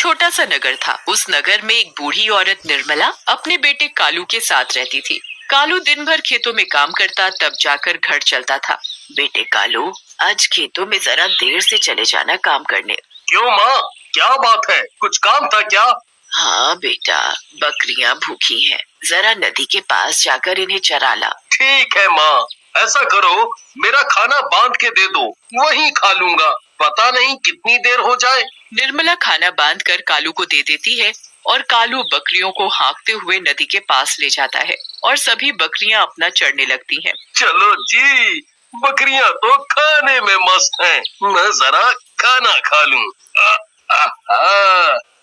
छोटा सा नगर था। उस नगर में एक बूढ़ी औरत निर्मला अपने बेटे कालू के साथ रहती थी। कालू दिन भर खेतों में काम करता, तब जाकर घर चलता था। बेटे कालू, आज खेतों में जरा देर से चले जाना काम करने। क्यों माँ, क्या बात है? कुछ काम था क्या? हाँ बेटा, बकरियां भूखी हैं, जरा नदी के पास जाकर इन्हें चरा ला। ठीक है माँ, ऐसा करो, मेरा खाना बांध के दे दो, वहीं खा लूंगा, पता नहीं कितनी देर हो जाए। निर्मला खाना बांध कर कालू को दे देती है और कालू बकरियों को हाँकते हुए नदी के पास ले जाता है और सभी बकरियां अपना चढ़ने लगती हैं। चलो जी, बकरियां तो खाने में मस्त हैं, मैं जरा खाना खा लूं।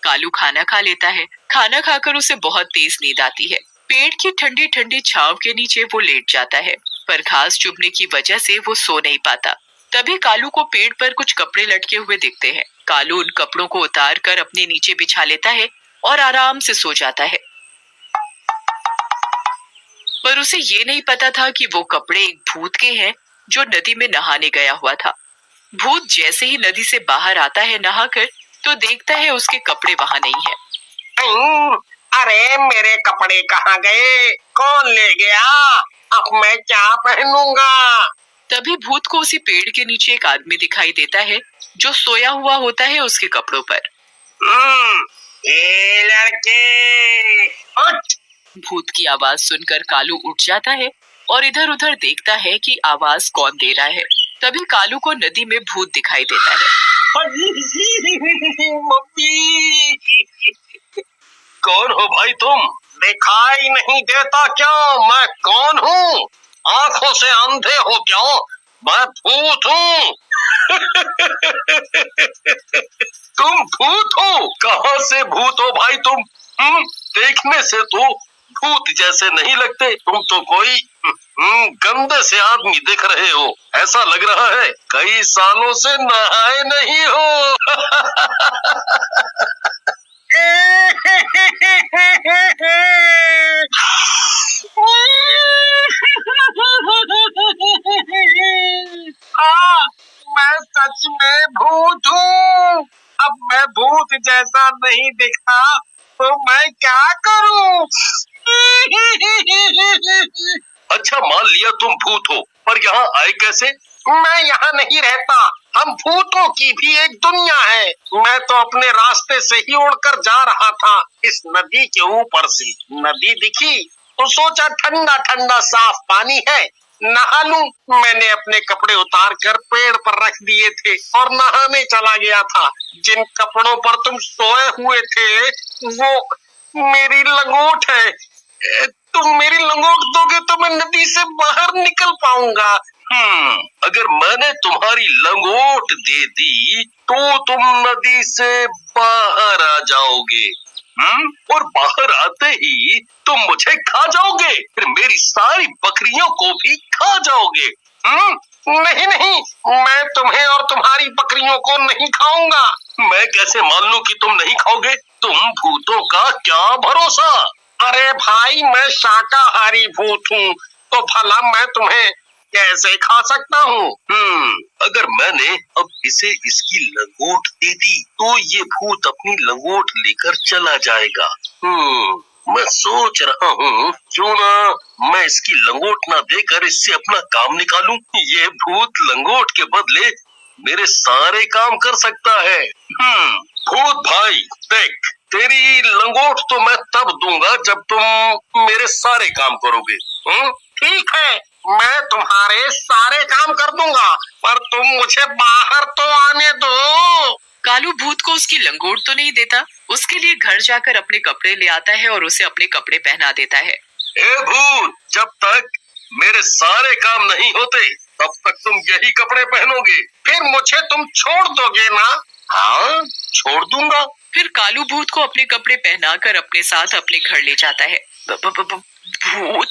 कालू खाना खा लेता है। खाना खाकर उसे बहुत तेज नींद आती है। पेड़ की ठंडी ठंडी छांव के नीचे वो लेट जाता है, पर घास चुभने की वजह से वो सो नहीं पाता। तभी कालू को पेड़ पर कुछ कपड़े लटके हुए दिखते हैं। कालू उन कपड़ों को उतार कर अपने नीचे बिछा लेता है और आराम से सो जाता है। पर उसे ये नहीं पता था कि वो कपड़े एक भूत के हैं जो नदी में नहाने गया हुआ था। भूत जैसे ही नदी से बाहर आता है नहाकर, तो देखता है उसके कपड़े वहां नहीं है। अरे मेरे कपड़े कहाँ गए? कौन ले गया? अब मैं क्या पहनूंगा? तभी भूत को उसी पेड़ के नीचे एक आदमी दिखाई देता है जो सोया हुआ होता है उसके कपड़ों पर। ये लड़के, उठ! भूत की आवाज सुनकर कालू उठ जाता है और इधर उधर देखता है कि आवाज कौन दे रहा है। तभी कालू को नदी में भूत दिखाई देता है। मम्मी! कौन हो भाई तुम? दिखाई नहीं देता क्या मैं कौन हूँ? आंखों से अंधे हो क्या? मैं भूत हूँ। तुम भूत हो? कहाँ से भूत हो भाई तुम? देखने से तो भूत जैसे नहीं लगते, तुम तो कोई गंदे से आदमी दिख रहे हो। ऐसा लग रहा है कई सालों से नहाए नहीं हो। मैं सच में भूत हूँ। अब मैं भूत जैसा नहीं दिखा तो मैं क्या करूँ? अच्छा, मान लिया तुम भूत हो, पर यहाँ आए कैसे? मैं यहाँ नहीं रहता। हम भूतों की भी एक दुनिया है। मैं तो अपने रास्ते से ही उड़कर जा रहा था इस नदी के ऊपर से। नदी दिखी तो सोचा ठंडा ठंडा साफ पानी है, नहा लूं। मैंने अपने कपड़े उतार कर पेड़ पर रख दिए थे और नहाने चला गया था। जिन कपड़ों पर तुम सोए हुए थे वो मेरी लंगोट है। तुम मेरी लंगोट दोगे तो मैं नदी से बाहर निकल पाऊंगा। अगर मैंने तुम्हारी लंगोट दे दी तो तुम नदी से बाहर आ जाओगे। और बाहर आते ही तुम मुझे खा जाओगे, फिर मेरी सारी बकरियों को भी खा जाओगे। नहीं नहीं, मैं तुम्हें और तुम्हारी बकरियों को नहीं खाऊंगा। मैं कैसे मान लूं कि तुम नहीं खाओगे? तुम भूतों का क्या भरोसा? अरे भाई, मैं शाकाहारी भूत हूँ, तो भला मैं तुम्हें कैसे खा सकता हूँ? अगर मैंने अब इसे इसकी लंगोट दे दी तो ये भूत अपनी लंगोट लेकर चला जाएगा। मैं सोच रहा हूँ क्यों ना मैं इसकी लंगोट ना देकर इससे अपना काम निकालूं। ये भूत लंगोट के बदले मेरे सारे काम कर सकता है। भूत भाई देख, तेरी लंगोट तो मैं तब दूंगा जब तुम मेरे सारे काम करोगे। ठीक है, मैं तुम्हारे सारे काम कर दूंगा, पर तुम मुझे बाहर तो आने दो। कालू भूत को उसकी लंगोट तो नहीं देता, उसके लिए घर जाकर अपने कपड़े ले आता है और उसे अपने कपड़े पहना देता है। ए भूत, जब तक मेरे सारे काम नहीं होते तब तक तुम यही कपड़े पहनोगे। फिर मुझे तुम छोड़ दोगे ना? हाँ, छोड़ दूंगा। फिर कालू भूत को अपने कपड़े पहनाकर अपने साथ अपने घर ले जाता है। भूत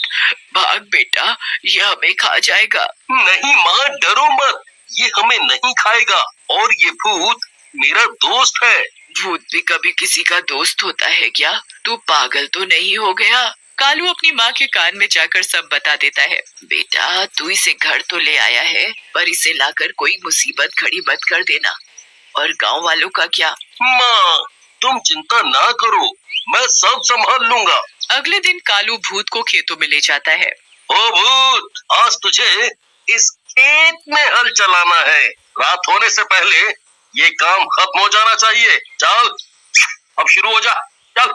भाग बेटा, ये हमें खा जाएगा। नहीं माँ, डरो मत, ये हमें नहीं खाएगा और ये भूत मेरा दोस्त है। भूत भी कभी किसी का दोस्त होता है क्या? तू पागल तो नहीं हो गया? कालू अपनी माँ के कान में जाकर सब बता देता है। बेटा, तू इसे घर तो ले आया है, पर इसे लाकर कोई मुसीबत खड़ी मत कर देना। और गांव वालों का क्या? माँ, तुम चिंता ना करो, मैं सब संभाल लूंगा। अगले दिन कालू भूत को खेतों में ले जाता है। ओ भूत, आज तुझे इस खेत में हल चलाना है। रात होने से पहले ये काम खत्म हो जाना चाहिए। चल, अब शुरू हो जा, चल।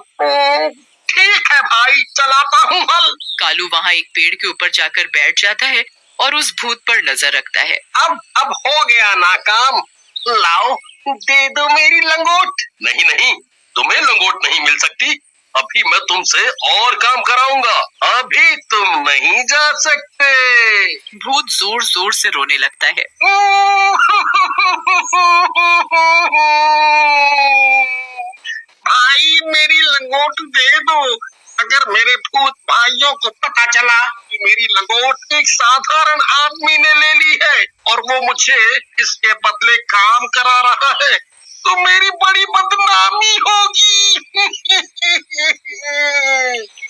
ठीक है भाई, चलाता हूँ हल। कालू वहाँ एक पेड़ के ऊपर जाकर बैठ जाता है और उस भूत पर नजर रखता है। अब हो गया ना काम। लाओ, दे दो मेरी लंगोट। नहीं नहीं, तुम्हें लंगोट नहीं मिल सकती। अभी मैं तुमसे और काम कराऊंगा। अभी तुम नहीं जा सकते। भूत जोर जोर से रोने लगता है। भाई मेरी लंगोट दे दो। अगर मेरे भूत भाइयों को पता चला कि मेरी लंगोट एक साधारण आदमी ने ले ली है और वो मुझे इसके बदले काम करा रहा है, तो मेरी बड़ी बदनामी होगी।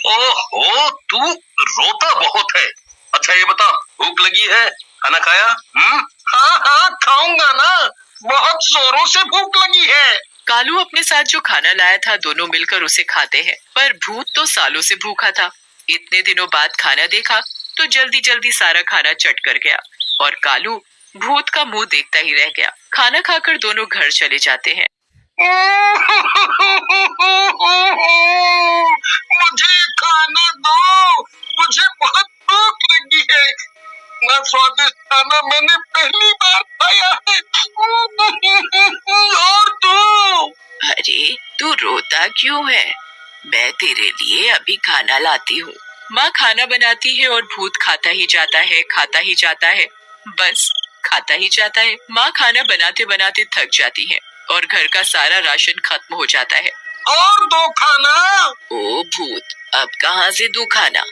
ओहो, तू रोता बहुत है। अच्छा ये बता, भूख लगी है? खाना खाया? हाँ, खाऊंगा ना। बहुत जोरों से भूख लगी है। कालू अपने साथ जो खाना लाया था दोनों मिलकर उसे खाते हैं, पर भूत तो सालों से भूखा था। इतने दिनों बाद खाना देखा तो जल्दी जल्दी सारा खाना चट कर गया और कालू भूत का मुंह देखता ही रह गया। खाना खाकर दोनों घर चले जाते हैं। मुझे खाना दो, मुझे बहुत भूख लगी है। इतना स्वादिष्ट खाना मैंने पहली बार खाया है। और तू? अरे तू रोता क्यों है? मैं तेरे लिए अभी खाना लाती हूँ। माँ खाना बनाती है और भूत खाता ही जाता है, खाता ही जाता है, बस खाता ही जाता है। माँ खाना बनाते बनाते थक जाती है और घर का सारा राशन खत्म हो जाता है। और दो खाना। ओ भूत, अब कहाँ से दूं खाना?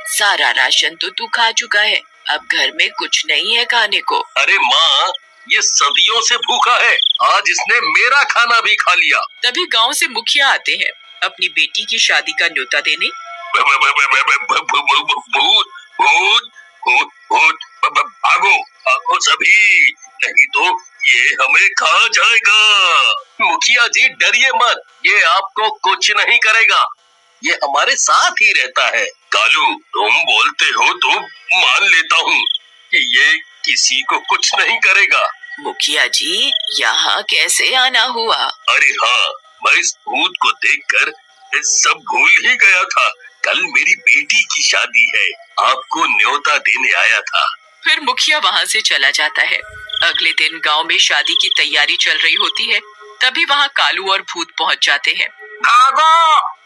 सारा राशन तो तू खा चुका है, अब घर में कुछ नहीं है खाने को। अरे माँ, ये सदियों से भूखा है, आज इसने मेरा खाना भी खा लिया। तभी गांव से मुखिया आते हैं अपनी बेटी की शादी का न्योता देने। भूत भूत भूत भूत, भागो भागो सभी, नहीं तो ये हमें खा जाएगा। मुखिया जी डरिए मत, ये आपको कुछ नहीं करेगा, ये हमारे साथ ही रहता है। कालू, तुम बोलते हो तो मान लेता हूँ कि ये किसी को कुछ नहीं करेगा। मुखिया जी, यहाँ कैसे आना हुआ? अरे हाँ, मैं इस भूत को देखकर सब भूल ही गया था। कल मेरी बेटी की शादी है, आपको न्योता देने आया था। फिर मुखिया वहाँ से चला जाता है। अगले दिन गांव में शादी की तैयारी चल रही होती है, तभी वहाँ कालू और भूत पहुँच जाते हैं। भागो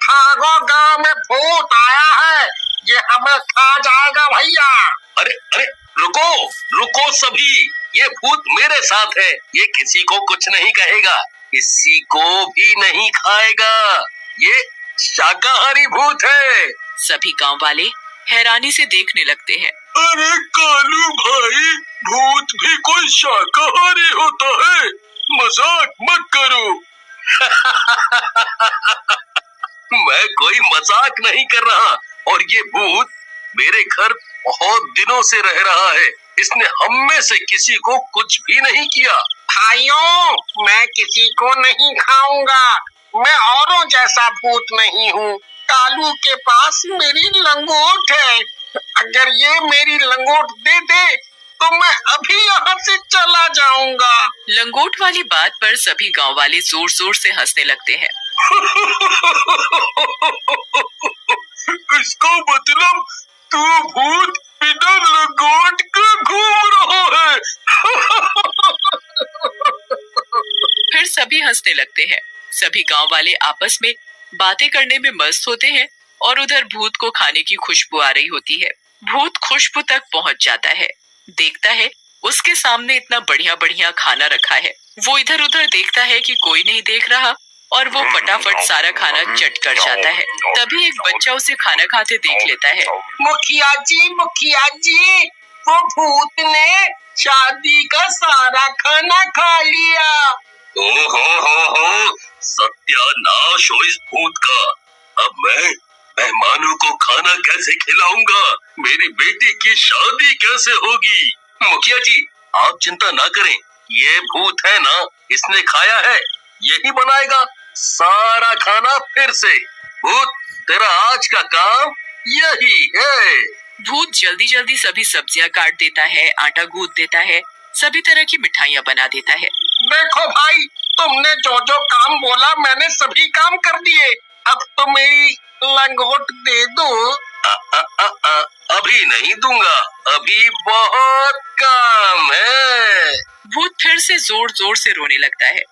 भागो, गांव में भूत आया है, ये हमें खा जाएगा भैया। अरे अरे, रुको रुको सभी, ये भूत मेरे साथ है, ये किसी को कुछ नहीं कहेगा, किसी को भी नहीं खाएगा, ये शाकाहारी भूत है। सभी गांव वाले हैरानी से देखने लगते हैं। अरे कालू भाई, भूत भी कोई शाकाहारी होता है? मजाक मत करो। मैं कोई मजाक नहीं कर रहा, और ये भूत मेरे घर बहुत दिनों से रह रहा है, इसने हम में से किसी को कुछ भी नहीं किया। भाइयों, मैं किसी को नहीं खाऊंगा, मैं औरों जैसा भूत नहीं हूँ। कालू के पास मेरी लंगोट है, अगर ये मेरी लंगोट दे दे तो मैं अभी यहाँ से चला जाऊंगा। लंगोट वाली बात पर सभी गांव वाले जोर जोर से हंसने लगते हैं। इसका मतलब तू भूत बिना लंगोट के घूम रहा है। फिर सभी हंसने लगते हैं। सभी गांव वाले आपस में बातें करने में मस्त होते हैं और उधर भूत को खाने की खुशबू आ रही होती है। भूत खुशबू तक पहुंच जाता है, देखता है उसके सामने इतना बढ़िया बढ़िया खाना रखा है। वो इधर उधर देखता है कि कोई नहीं देख रहा और वो फटाफट सारा खाना चट कर जाता है। तभी एक बच्चा उसे खाना खाते देख लेता है। मुखिया जी, वो भूत ने शादी का सारा खाना खा लिया। ओहो, सत्यानाश हो इस भूत का। अब मैं मेहमानों को खाना कैसे खिलाऊंगा? मेरी बेटी की शादी कैसे होगी? मुखिया जी, आप चिंता ना करें, ये भूत है ना, इसने खाया है, यही बनाएगा। सारा खाना फिर से। भूत, तेरा आज का काम यही है। भूत जल्दी जल्दी सभी सब्जियां काट देता है, आटा गूंथ देता है, सभी तरह की मिठाइयाँ बना देता है। देखो भाई, तुमने जो जो काम बोला मैंने सभी काम कर दिए। अब तो मेरी लंगोट दे दो। अभी नहीं दूंगा, अभी बहुत काम है। भूत फिर से जोर जोर से रोने लगता है।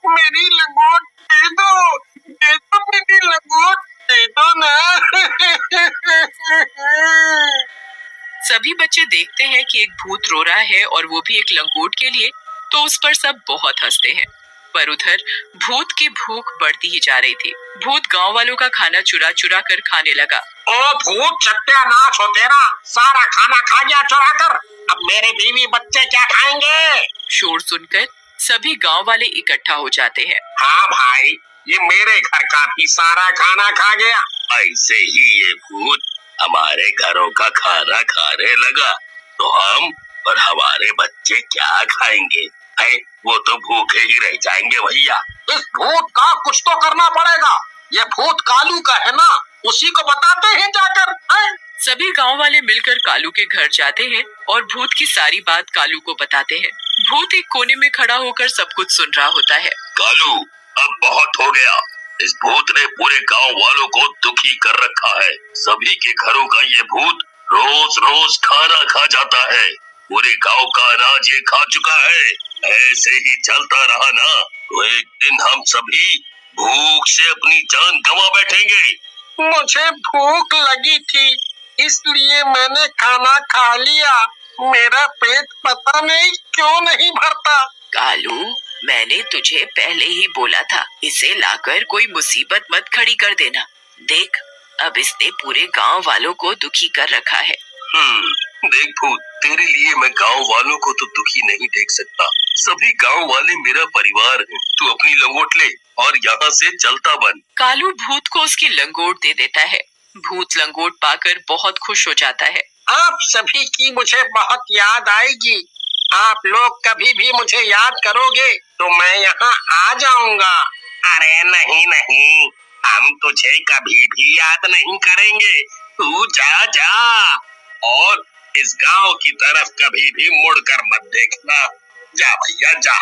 मेरी लंगोट दे दो, मेरी लंगोट दे दो ना। सभी बच्चे देखते हैं कि एक भूत रो रहा है और वो भी एक लंगोट के लिए, तो उस पर सब बहुत हंसते हैं। पर उधर भूत की भूख बढ़ती ही जा रही थी। भूत गांव वालों का खाना चुरा चुरा कर खाने लगा। ओ भूत सत्यानाश हो तेरा, सारा खाना खा गया चुरा कर। अब मेरे बीवी बच्चे क्या खाएंगे? शोर सुनकर सभी गांव वाले इकट्ठा हो जाते हैं। हाँ भाई, ये मेरे घर का भी सारा खाना खा गया। ऐसे ही ये भूत हमारे घरों का खाना खाने लगा, तो हम और हमारे बच्चे क्या खाएंगे? है, वो तो भूखे ही रह जाएंगे भैया। इस भूत का कुछ तो करना पड़ेगा। ये भूत कालू का है ना, उसी को बताते हैं जाकर। है? सभी गांव वाले मिलकर कालू के घर जाते हैं और भूत की सारी बात कालू को बताते हैं। भूत एक कोने में खड़ा होकर सब कुछ सुन रहा होता है। कालू, अब बहुत हो गया। इस भूत ने पूरे गांव वालों को दुखी कर रखा है। सभी के घरों का ये भूत रोज रोज खाना खा जाता है। पूरे गांव का अनाज ये खा चुका है। ऐसे ही चलता रहा ना, तो एक दिन हम सभी भूख से अपनी जान गंवा बैठेंगे। मुझे भूख लगी थी, इसलिए मैंने खाना खा लिया। मेरा पेट पता नहीं क्यों नहीं भरता। कालू, मैंने तुझे पहले ही बोला था, इसे लाकर कोई मुसीबत मत खड़ी कर देना। देख, अब इसने पूरे गांव वालों को दुखी कर रखा है। देख भूत, तेरे लिए मैं गांव वालों को तो दुखी नहीं देख सकता। सभी गांव वाले मेरा परिवार है। तू अपनी लंगोट ले और यहाँ से चलता बन। कालू भूत को उसकी लंगोट दे देता है। भूत लंगोट पाकर बहुत खुश हो जाता है। आप सभी की मुझे बहुत याद आएगी। आप लोग कभी भी मुझे याद करोगे तो मैं यहाँ आ जाऊंगा। अरे नहीं नहीं, हम तुझे कभी भी याद नहीं करेंगे। तू जा जा, और इस गांव की तरफ कभी भी मुड़कर मत देखना। जा भैया जा।